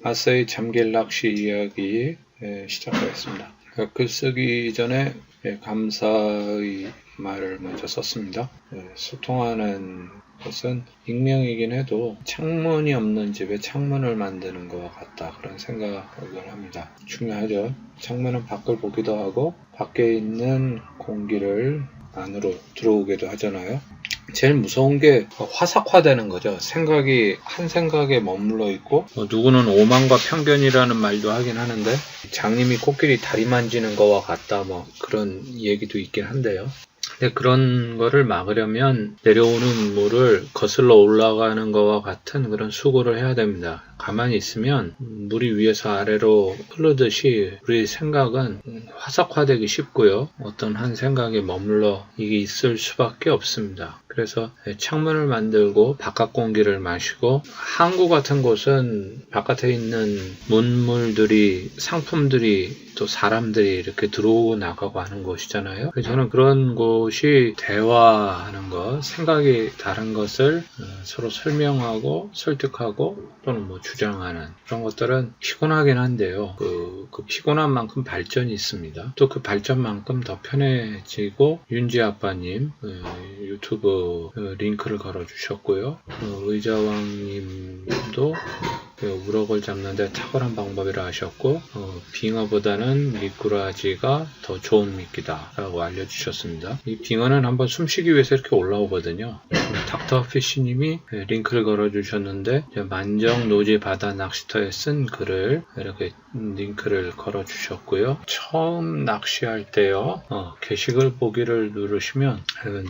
아싸의 잠길 낚시 이야기 시작하겠습니다. 글 쓰기 전에 감사의 말을 먼저 썼습니다. 소통하는 것은 익명이긴 해도 창문이 없는 집에 창문을 만드는 것과 같다, 그런 생각을 합니다. 중요하죠. 창문은 밖을 보기도 하고 밖에 있는 공기를 안으로 들어오기도 하잖아요. 제일 무서운 게 화삭화되는 거죠. 한 생각에 머물러 있고, 누구는 오만과 편견이라는 말도 하긴 하는데, 장님이 코끼리 다리 만지는 거와 같다, 그런 얘기도 있긴 한데요. 근데 그런 거를 막으려면 내려오는 물을 거슬러 올라가는 거와 같은 그런 수고를 해야 됩니다. 가만히 있으면 물이 위에서 아래로 흐르듯이 우리 생각은 화삭화되기 쉽고요. 어떤 한 생각에 머물러 이게 있을 수밖에 없습니다. 그래서 창문을 만들고 바깥 공기를 마시고, 항구 같은 곳은 바깥에 있는 문물들이, 상품들이, 또 사람들이 이렇게 들어오고 나가고 하는 곳이잖아요. 그래서 저는 그런 곳이 대화하는 것, 생각이 다른 것을 서로 설명하고 설득하고 또는 주장하는 그런 것들은 피곤하긴 한데요. 그 피곤한 만큼 발전이 있습니다. 또 그 발전만큼 더 편해지고, 윤지 아빠님 유튜브 링크를 걸어주셨고요. 의자왕님도 우럭을 잡는데 탁월한 방법이라 하셨고, 빙어보다는 미꾸라지가 더 좋은 미끼다 라고 알려주셨습니다. 이 빙어는 한번 숨쉬기 위해서 이렇게 올라오거든요. 닥터피쉬님이 링크를 걸어주셨는데, 만정노지 바다 낚시터에 쓴 글을 이렇게 링크를 걸어주셨고요. 처음 낚시할 때요, 게시글 보기를 누르시면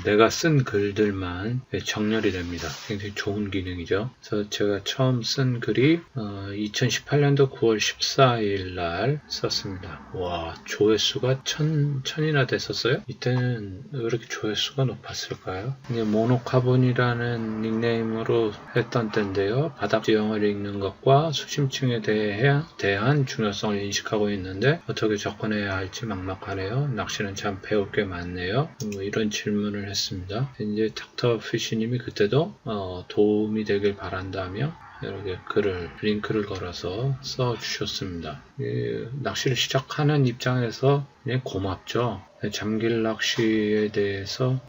내가 쓴 글들만 정렬이 됩니다. 굉장히 좋은 기능이죠. 그래서 제가 처음 쓴 글이 2018년도 9월 14일 날 썼습니다. 와, 조회수가 1000이나 됐었어요? 이때는 왜 이렇게 조회수가 높았을까요? 모노카본이라는 닉네임으로 했던 때인데요. 바닥지 영어를 읽는 것과 수심층에 대한 중요성을 인식하고 있는데 어떻게 접근해야 할지 막막하네요. 낚시는 참 배울 게 많네요. 이런 질문을 했습니다. 이제 닥터피쉬님이 그때도 도움이 되길 바란다며 이렇게 링크를 걸어서 써주셨습니다. 낚시를 시작하는 입장에서 고맙죠. 잠길 낚시에 대해서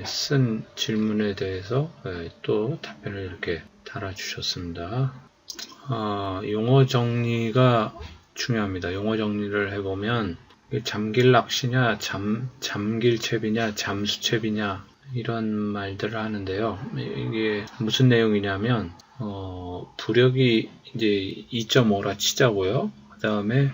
쓴 질문에 대해서 또 답변을 이렇게 달아주셨습니다. 용어 정리가 중요합니다. 용어 정리를 해보면 잠길 낚시냐, 잠길채비냐, 잠수채비냐, 이런 말들을 하는데요. 이게 무슨 내용이냐면, 부력이 이제 2.5라 치자고요. 그 다음에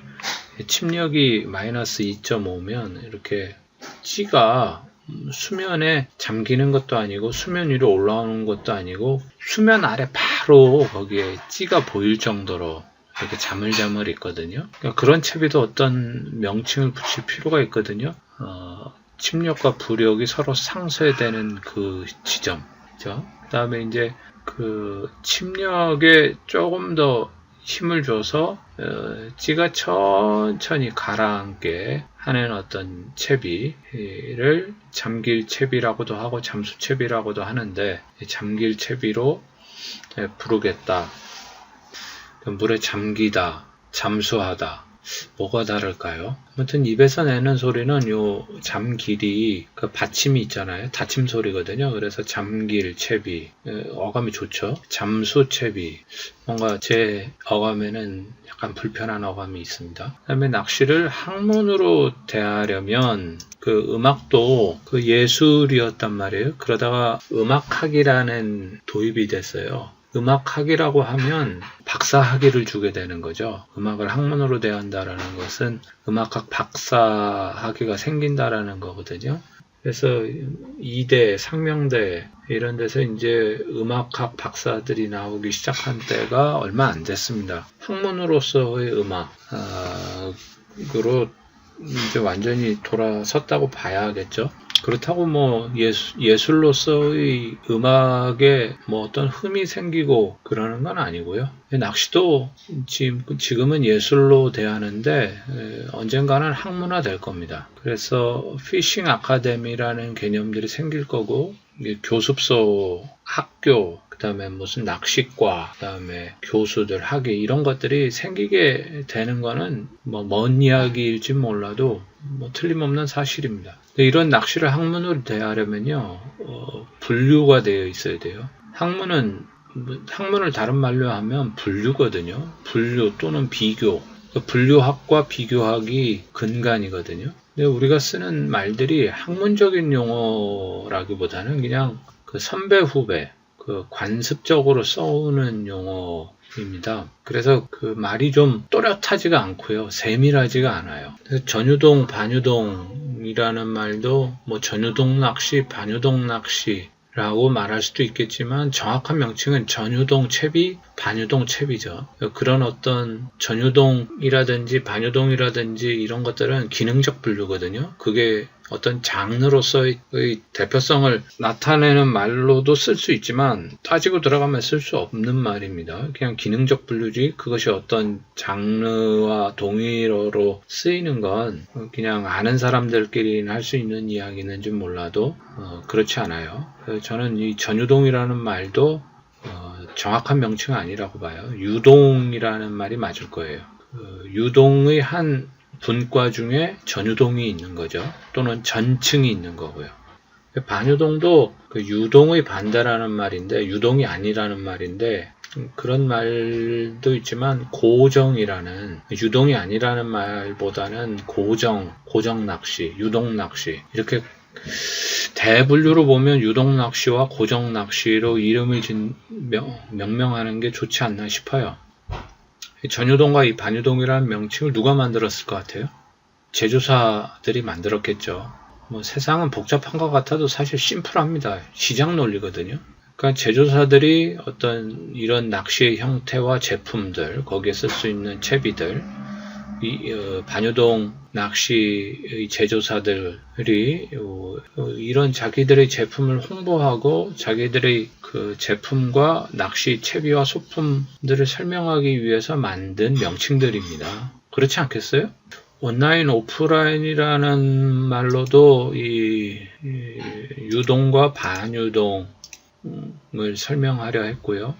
침력이 마이너스 2.5면 이렇게 찌가 수면에 잠기는 것도 아니고 수면 위로 올라오는 것도 아니고 수면 아래 바로 거기에 찌가 보일 정도로 이렇게 자물자물 있거든요. 그러니까 그런 채비도 어떤 명칭을 붙일 필요가 있거든요. 침력과 부력이 서로 상쇄되는 그 지점. 그죠? 그 다음에 이제 그 침력에 조금 더 힘을 줘서 찌가 천천히 가라앉게 하는 어떤 채비를 잠길 채비라고도 하고 잠수 채비라고도 하는데, 잠길 채비로 부르겠다, 물에 잠기다, 잠수하다, 뭐가 다를까요? 아무튼 입에서 내는 소리는 요 잠길이 그 받침이 있잖아요. 닫힘 소리거든요. 그래서 잠길 채비, 어감이 좋죠. 잠수 채비, 뭔가 제 어감에는 약간 불편한 어감이 있습니다. 그 다음에 낚시를 학문으로 대하려면 그 음악도 그 예술이었단 말이에요. 그러다가 음악학이라는 도입이 됐어요. 음악학이라고 하면 박사학위를 주게 되는 거죠. 음악을 학문으로 대한다라는 것은 음악학 박사학위가 생긴다라는 거거든요. 그래서 이대, 상명대 이런 데서 이제 음악학 박사들이 나오기 시작한 때가 얼마 안 됐습니다. 학문으로서의 음악으로 이제 완전히 돌아섰다고 봐야겠죠. 그렇다고 예술로서의 음악에 어떤 흠이 생기고 그러는 건 아니고요. 낚시도 지금은 예술로 대하는데 언젠가는 학문화 될 겁니다. 그래서 피싱 아카데미라는 개념들이 생길 거고, 교습소, 학교, 그 그다음에 무슨 낚시과, 그다음에 교수들, 학위 이런 것들이 생기게 되는 거는 뭐 먼 이야기일지 몰라도 뭐 틀림없는 사실입니다. 이런 낚시를 학문으로 대하려면요, 분류가 되어 있어야 돼요. 학문을 다른 말로 하면 분류거든요. 분류 또는 비교. 분류학과 비교학이 근간이거든요. 근데 우리가 쓰는 말들이 학문적인 용어라기보다는 그냥 그 선배 후배, 그 관습적으로 써오는 용어입니다. 그래서 그 말이 좀 또렷하지가 않고요. 세밀하지가 않아요. 그래서 전유동, 반유동이라는 말도 뭐 전유동 낚시, 반유동 낚시 라고 말할 수도 있겠지만 정확한 명칭은 전유동 채비, 반유동 채비죠. 그런 어떤 전유동이라든지 반유동이라든지 이런 것들은 기능적 분류거든요. 그게 어떤 장르로서의 대표성을 나타내는 말로도 쓸 수 있지만 따지고 들어가면 쓸 수 없는 말입니다. 그냥 기능적 분류지 그것이 어떤 장르와 동일어로 쓰이는 건 그냥 아는 사람들끼리는 할 수 있는 이야기는 좀 몰라도 그렇지 않아요. 저는 이 전유동이라는 말도 정확한 명칭은 아니라고 봐요. 유동이라는 말이 맞을 거예요. 유동의 한 분과 중에 전유동이 있는 거죠. 또는 전층이 있는 거고요. 반유동도 그 유동의 반대라는 말인데 유동이 아니라는 말인데 그런 말도 있지만 고정이라는 유동이 아니라는 말보다는 고정 낚시, 유동 낚시 이렇게 대분류로 보면 유동 낚시와 고정 낚시로 이름을 명명하는 게 좋지 않나 싶어요. 전유동과 이 반유동이라는 명칭을 누가 만들었을 것 같아요? 제조사들이 만들었겠죠. 뭐 세상은 복잡한 것 같아도 사실 심플합니다. 시장 논리거든요. 그러니까 제조사들이 어떤 이런 낚시의 형태와 제품들, 거기에 쓸 수 있는 채비들, 반유동 낚시의 제조사들이 이런 자기들의 제품을 홍보하고 자기들의 그 제품과 낚시 채비와 소품들을 설명하기 위해서 만든 명칭들입니다. 그렇지 않겠어요? 온라인, 오프라인이라는 말로도 이 유동과 반유동을 설명하려 했고요.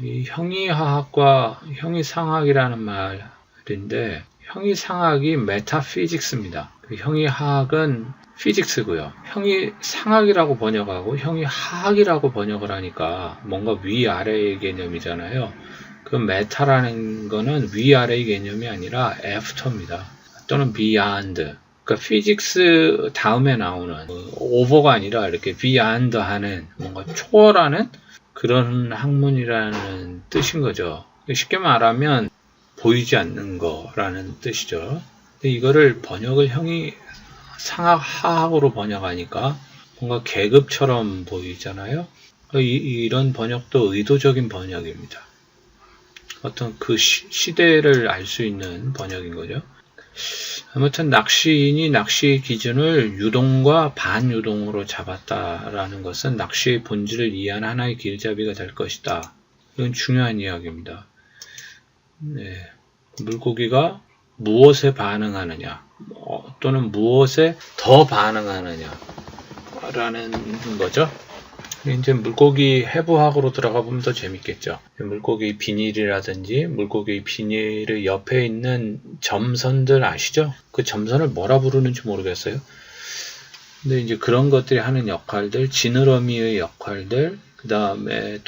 이 형이하학과 형이상학이라는 말인데 형이상학이 메타피직스입니다. 형이하학은 피직스고요. 형이상학이라고 번역하고 형이하학이라고 번역을 하니까 뭔가 위아래의 개념이잖아요. 그 메타라는 거는 위아래의 개념이 아니라 애프터입니다. 또는 beyond. 그러니까 피직스 다음에 나오는 오버가 아니라 이렇게 beyond 하는 뭔가 초월하는 그런 학문이라는 뜻인 거죠. 쉽게 말하면 보이지 않는 거라는 뜻이죠. 근데 이거를 번역을 형이 상학 하학으로 번역하니까 뭔가 계급처럼 보이잖아요. 이런 번역도 의도적인 번역입니다. 어떤 그 시대를 알 수 있는 번역인 거죠. 아무튼 낚시인이 낚시 기준을 유동과 반유동으로 잡았다라는 것은 낚시의 본질을 이해하는 하나의 길잡이가 될 것이다. 이건 중요한 이야기입니다. 네. 물고기가 무엇에 반응하느냐 또는 무엇에 더 반응하느냐 라는 거죠. 이제 물고기 해부학으로 들어가 보면 더 재밌겠죠. 물고기 비닐이라든지 물고기 비닐의 옆에 있는 점선들 아시죠? 그 점선을 뭐라 부르는지 모르겠어요. 근데 이제 그런 것들이 하는 역할들, 지느러미의 역할들, 그 다음에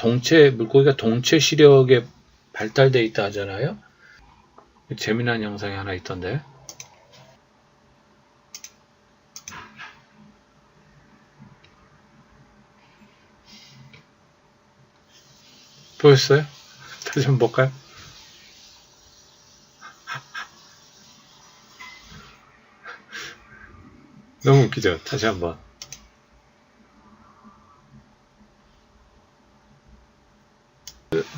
물고기가 동체 시력에 발달되어 있다 하잖아요. 재미난 영상이 하나 있던데. 보였어요? 다시 한번 볼까요? 너무 웃기죠? 다시 한번.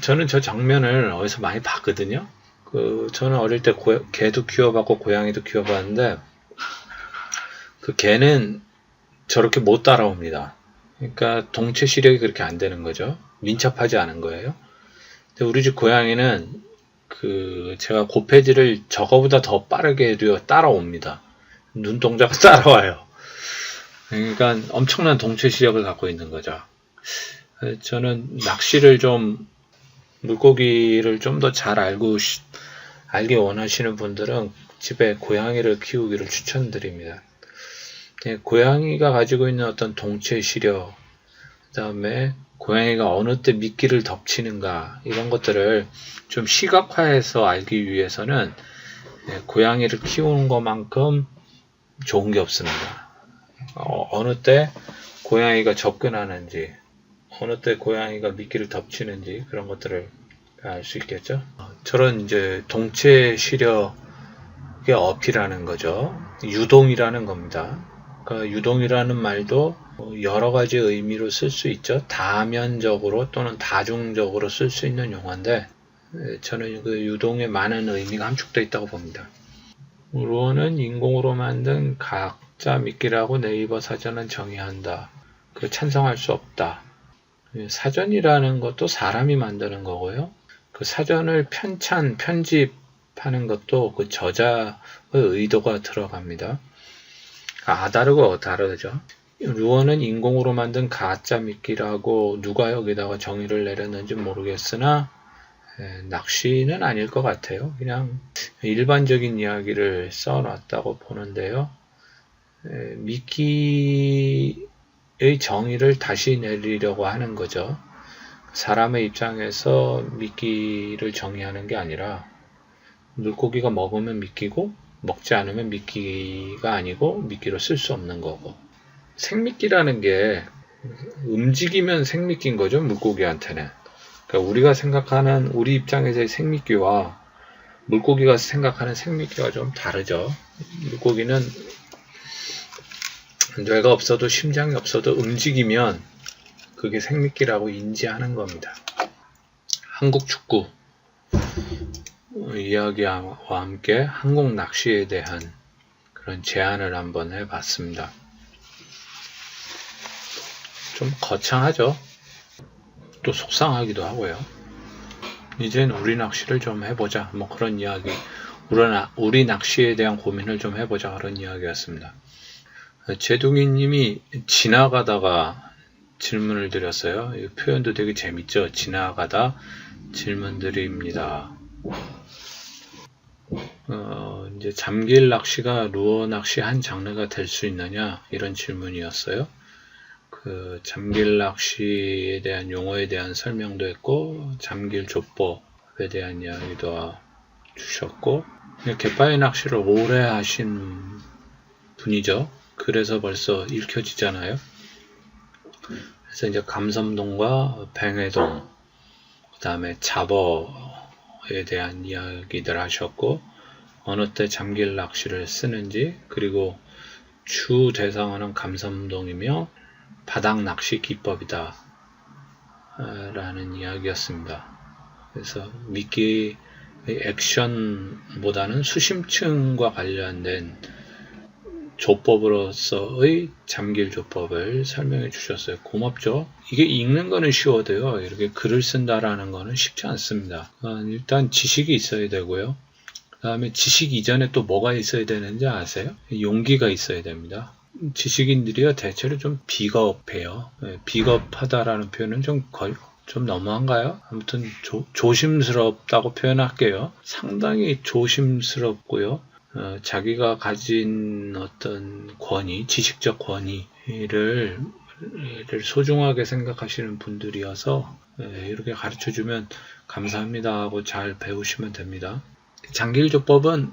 저는 저 장면을 어디서 많이 봤거든요. 저는 어릴 때 개도 키워봤고 고양이도 키워봤는데 그 개는 저렇게 못 따라옵니다. 그러니까 동체 시력이 그렇게 안 되는 거죠. 민첩하지 않은 거예요. 근데 우리 집 고양이는 제가 고패지를 저거보다 더 빠르게 따라옵니다. 눈동자가 따라와요. 그러니까 엄청난 동체 시력을 갖고 있는 거죠. 저는 낚시를 물고기를 좀 더 잘 알기 원하시는 분들은 집에 고양이를 키우기를 추천드립니다. 고양이가 가지고 있는 어떤 동체 시력, 그 다음에 고양이가 어느 때 미끼를 덮치는가, 이런 것들을 좀 시각화해서 알기 위해서는 고양이를 키우는 것만큼 좋은 게 없습니다. 어느 때 고양이가 접근하는지, 어느 때 고양이가 미끼를 덮치는지, 그런 것들을 알 수 있겠죠. 저런 이제 동체 시력의 어필하는 거죠. 유동이라는 겁니다. 그러니까 유동이라는 말도 여러 가지 의미로 쓸 수 있죠. 다면적으로 또는 다중적으로 쓸 수 있는 용어인데, 저는 그 유동에 많은 의미가 함축되어 있다고 봅니다. 루어는 인공으로 만든 가짜 미끼라고 네이버 사전은 정의한다. 찬성할 수 없다. 사전이라는 것도 사람이 만드는 거고요. 그 사전을 편집하는 것도 그 저자의 의도가 들어갑니다. 다르죠. 루어는 인공으로 만든 가짜 미끼라고 누가 여기다가 정의를 내렸는지 모르겠으나 낚시는 아닐 것 같아요. 그냥 일반적인 이야기를 써놨다고 보는데요. 미끼의 정의를 다시 내리려고 하는 거죠. 사람의 입장에서 미끼를 정의하는 게 아니라 물고기가 먹으면 미끼고 먹지 않으면 미끼가 아니고 미끼로 쓸 수 없는 거고, 생미끼라는 게 움직이면 생미끼인 거죠. 물고기한테는. 그러니까 우리가 생각하는 우리 입장에서의 생미끼와 물고기가 생각하는 생미끼가 좀 다르죠. 물고기는 뇌가 없어도 심장이 없어도 움직이면 그게 생미끼라고 인지하는 겁니다. 한국 축구 이야기와 함께 한국 낚시에 대한 그런 제안을 한번 해봤습니다. 좀 거창하죠? 또 속상하기도 하고요. 이젠 우리 낚시를 좀 해보자, 뭐 그런 이야기, 우리 낚시에 대한 고민을 좀 해보자, 그런 이야기였습니다. 제둥이님이 지나가다가 질문을 드렸어요. 이 표현도 되게 재밌죠? 지나가다 질문 드립니다. 이제 잠길 낚시가 루어 낚시 한 장르가 될 수 있느냐, 이런 질문이었어요. 그 잠길 낚시에 대한 용어에 대한 설명도 했고, 잠길 조법에 대한 이야기도 주셨고, 갯바위 낚시를 오래 하신 분이죠. 그래서 벌써 읽혀지잖아요. 그래서 이제 감섬동과 뱅해동, 그 다음에 잡어에 대한 이야기들 하셨고, 어느 때 잠길 낚시를 쓰는지, 그리고 주 대상어는 감섬동이며 바닥 낚시 기법이다 라는 이야기였습니다. 그래서 미끼의 액션보다는 수심층과 관련된 조법으로서의 잠길 조법을 설명해 주셨어요. 고맙죠? 이게 읽는 거는 쉬워도요, 이렇게 글을 쓴다라는 거는 쉽지 않습니다. 일단 지식이 있어야 되고요. 그 다음에 지식 이전에 또 뭐가 있어야 되는지 아세요? 용기가 있어야 됩니다. 지식인들이요, 대체로 좀 비겁해요. 비겁하다라는 표현은 좀 너무한가요? 아무튼 조심스럽다고 표현할게요. 상당히 조심스럽고요. 자기가 가진 어떤 권위, 지식적 권위를 소중하게 생각하시는 분들이어서 이렇게 가르쳐주면 감사합니다 하고 잘 배우시면 됩니다. 잠길조법은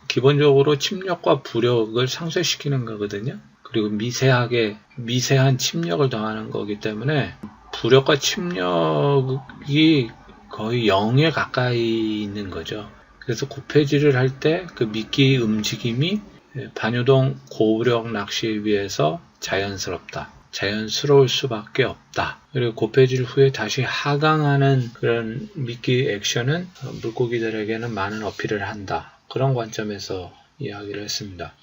기본적으로 침력과 부력을 상쇄시키는 거거든요. 그리고 미세한 침력을 더하는 거기 때문에 부력과 침력이 거의 0에 가까이 있는 거죠. 그래서 고패질을 할 때 그 미끼 움직임이 반유동 고부력 낚시에 비해서 자연스러울 수밖에 없다. 그리고 고패질 후에 다시 하강하는 그런 미끼 액션은 물고기들에게는 많은 어필을 한다. 그런 관점에서 이야기를 했습니다.